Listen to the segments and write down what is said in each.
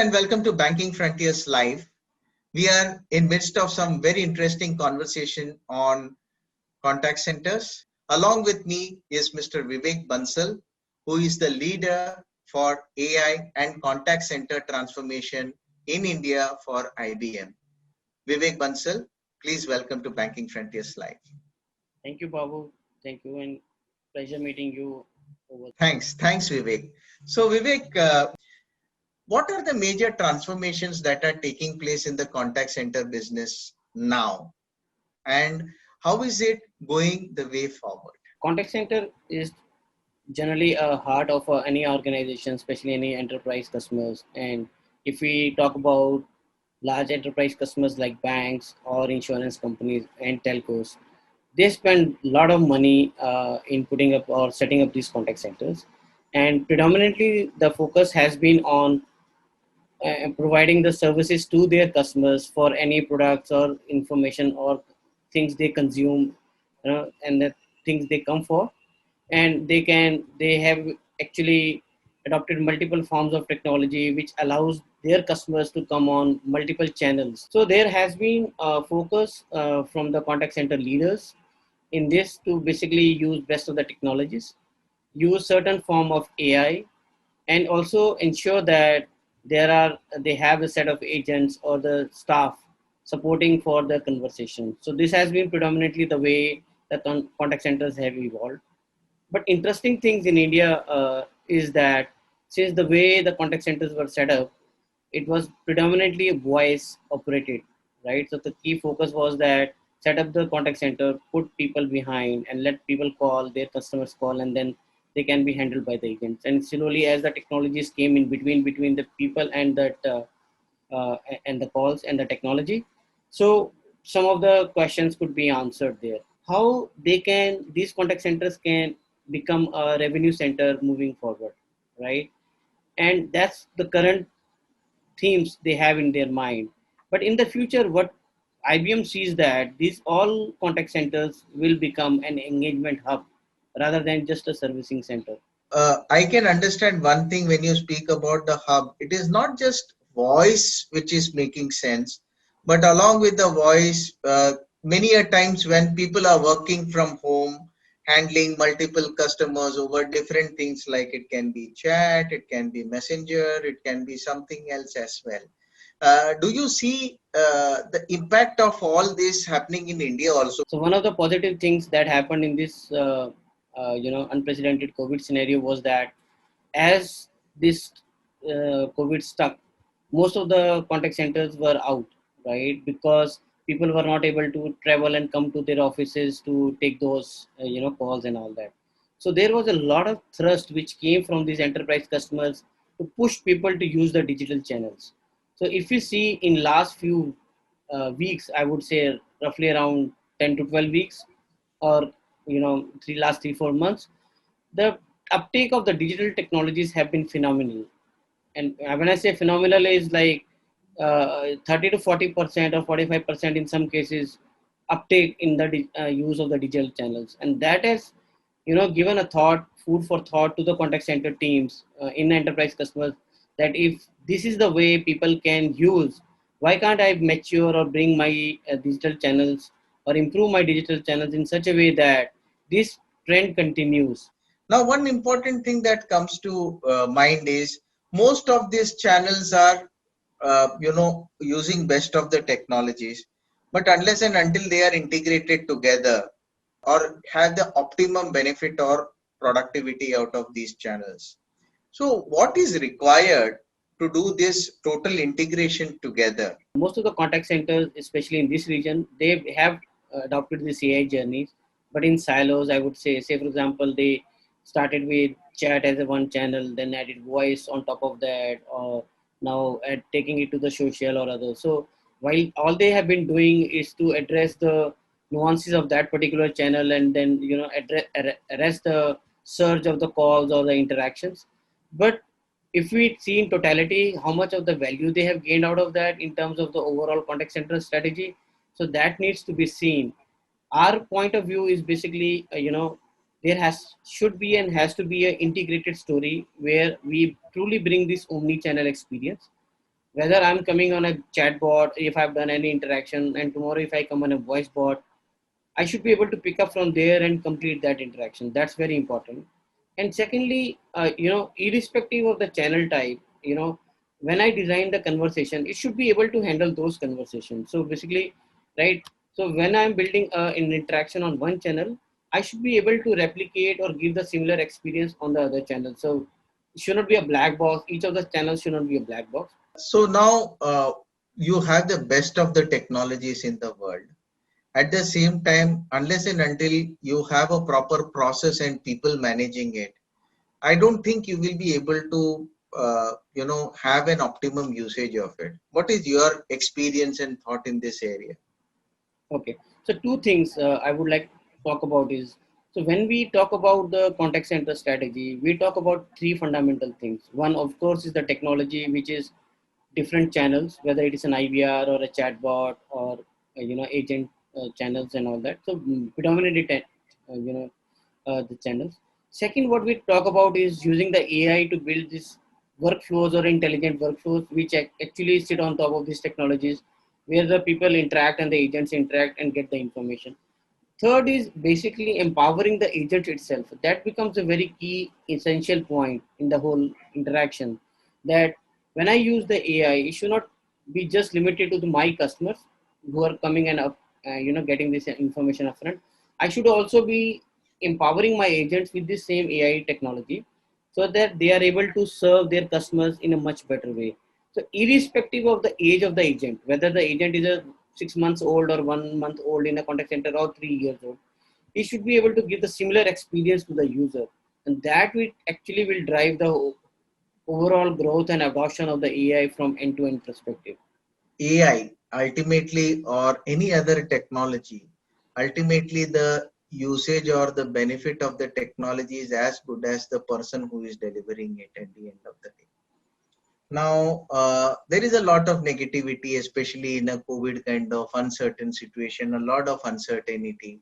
and welcome to Banking Frontiers Live. We are in midst of some very interesting conversation on contact centers. Along with me is Mr. Vivek Bansal, who is the leader for AI and contact center transformation in India for IBM. Vivek Bansal, please welcome to Banking Frontiers Live. Thank you, Babu. Thank you, and pleasure meeting you. Thanks, Vivek. So, Vivek, what are the major transformations that are taking place in the contact center business now? And how is it going the way forward? Contact center is generally a heart of any organization, especially any enterprise customers. And if we talk about large enterprise customers like banks or insurance companies and telcos, they spend a lot of money in putting up or setting up these contact centers. And predominantly, the focus has been on providing the services to their customers for any products or information or things they consume, and the things they come for. And they have actually adopted multiple forms of technology which allows their customers to come on multiple channels. So there has been a focus from the contact center leaders in this to basically use best of the technologies, use certain form of AI, and also ensure that they have a set of agents or the staff supporting for the conversation. So this has been predominantly the way the contact centers have evolved. But interesting things in India is that since the way the contact centers were set up, it was predominantly voice operated, right? So the key focus was that set up the contact center, put people behind, and let people call, their customers call, and then they can be handled by the agents. And slowly, as the technologies came in between the people and that and the calls and the technology, so some of the questions could be answered there. How these contact centers can become a revenue center moving forward, right? And that's the current themes they have in their mind. But in the future, what IBM sees that these all contact centers will become an engagement hub rather than just a servicing center. I can understand one thing when you speak about the hub. It is not just voice which is making sense, but along with the voice, many a times when people are working from home, handling multiple customers over different things, like it can be chat, it can be messenger, it can be something else as well. Do you see the impact of all this happening in India also? So one of the positive things that happened in this unprecedented COVID scenario was that as this COVID stuck, most of the contact centers were out, right? Because people were not able to travel and come to their offices to take those calls and all that. So there was a lot of thrust which came from these enterprise customers to push people to use the digital channels. So if you see in last few weeks, I would say roughly around 10 to 12 weeks, or last 3-4 months, the uptake of the digital technologies have been phenomenal. And when I say phenomenal, is like 30 to 40% or 45% in some cases uptake in the use of the digital channels. And that has given a food for thought to the contact center teams in enterprise customers, that if this is the way people can use, why can't I mature or bring my digital channels or improve my digital channels in such a way that this trend continues. Now, one important thing that comes to mind is most of these channels are, using best of the technologies, but unless and until they are integrated together or have the optimum benefit or productivity out of these channels. So, what is required to do this total integration together? Most of the contact centers, especially in this region, they have adopted this AI journeys, but in silos, I would say for example, they started with chat as a one channel, then added voice on top of that, or now taking it to the social or other. So while all they have been doing is to address the nuances of that particular channel, and then arrest the surge of the calls or the interactions. But if we see in totality how much of the value they have gained out of that in terms of the overall contact center strategy, so that needs to be seen. Our point of view is basically there should be and has to be an integrated story where we truly bring this omni channel experience, whether I'm coming on a chatbot, if I've done any interaction, and tomorrow if I come on a voice bot, I should be able to pick up from there and complete that interaction. That's very important. And secondly, irrespective of the channel type, when I design the conversation, it should be able to handle those conversations. So basically, right. So when I'm building an interaction on one channel, I should be able to replicate or give the similar experience on the other channel. So it should not be a black box. Each of the channels should not be a black box. So now you have the best of the technologies in the world. At the same time, unless and until you have a proper process and people managing it, I don't think you will be able to, have an optimum usage of it. What is your experience and thought in this area? Okay. So two things I would like to talk about is, so when we talk about the contact center strategy, we talk about three fundamental things. One, of course, is the technology, which is different channels, whether it is an IVR or a chatbot or agent channels and all that. So predominantly, the channels. Second, what we talk about is using the AI to build these workflows or intelligent workflows, which actually sit on top of these technologies, where the people interact and the agents interact and get the information. Third is basically empowering the agent itself. That becomes a very key essential point in the whole interaction. That when I use the AI, it should not be just limited to my customers who are coming and getting this information upfront. I should also be empowering my agents with this same AI technology, so that they are able to serve their customers in a much better way. So irrespective of the age of the agent, whether the agent is a 6 months old or 1 month old in a contact center or 3 years old, he should be able to give the similar experience to the user, and that will actually will drive the overall growth and adoption of the AI from end-to-end perspective. AI, ultimately, or any other technology, ultimately the usage or the benefit of the technology is as good as the person who is delivering it at the end of the day. Now, there is a lot of negativity, especially in a COVID kind of uncertain situation, a lot of uncertainty.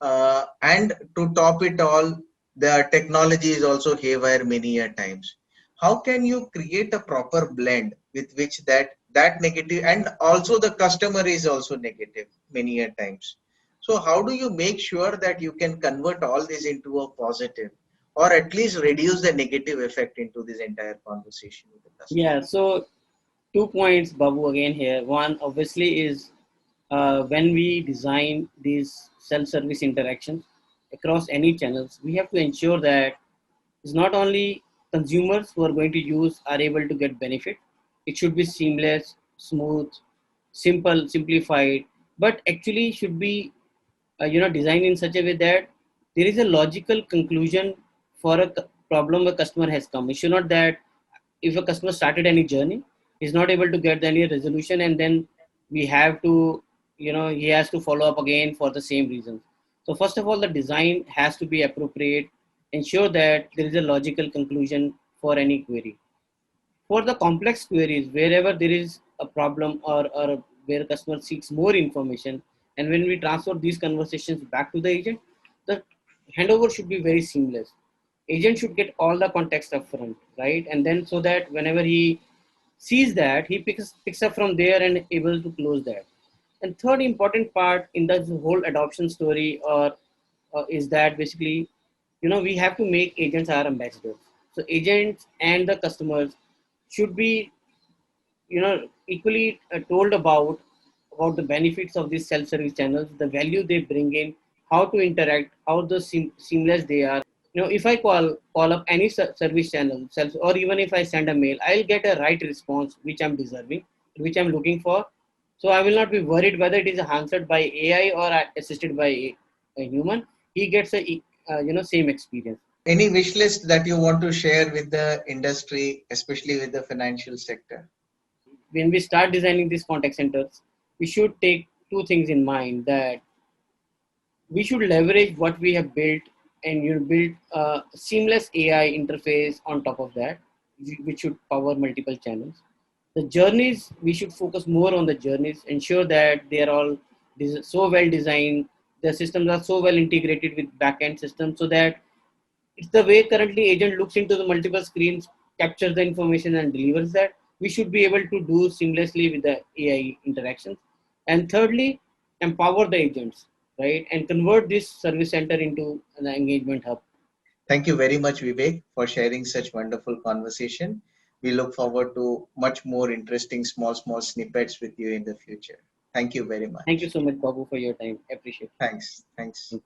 And to top it all, the technology is also haywire many a times. How can you create a proper blend with which that negative, and also the customer is also negative many a times. So how do you make sure that you can convert all this into a positive, or at least reduce the negative effect into this entire conversation with the customer? Yeah, so 2 points, Babu, again here. One, obviously, is when we design these self-service interactions across any channels, we have to ensure that it's not only consumers who are going to use are able to get benefit. It should be seamless, smooth, simple, simplified, but actually should be designed in such a way that there is a logical conclusion for a problem a customer has come. It should not that if a customer started any journey, he's not able to get any resolution, and then we have to, he has to follow up again for the same reasons. So first of all, the design has to be appropriate, ensure that there is a logical conclusion for any query. For the complex queries, wherever there is a problem, or where customer seeks more information, and when we transfer these conversations back to the agent, the handover should be very seamless. Agent should get all the context up front, right? And then so that whenever he sees that, he picks up from there and able to close that. And third important part in the whole adoption story, or is that basically, we have to make agents our ambassadors. So agents and the customers should be, equally told about the benefits of these self-service channels, the value they bring in, how to interact, how the seamless they are. If I call up any service channel, or even if I send a mail, I'll get a right response which I'm deserving, which I'm looking for. So I will not be worried whether it is answered by AI or assisted by a human. He gets a same experience. Any wish list that you want to share with the industry, especially with the financial sector? When we start designing these contact centers, we should take two things in mind, that we should leverage what we have built, and you build a seamless AI interface on top of that, which should power multiple channels. The journeys, we should focus more on the journeys, ensure that they are all so well designed, the systems are so well integrated with backend systems, so that it's the way currently agent looks into the multiple screens, captures the information and delivers that. we should be able to do seamlessly with the AI interactions. And thirdly, empower the agents, right? And convert this service center into an engagement hub. Thank you very much, Vivek, for sharing such wonderful conversation. We look forward to much more interesting small snippets with you in the future. Thank you very Thank you much. so much, Babu, for your time. Appreciate Thanks. Thanks. it.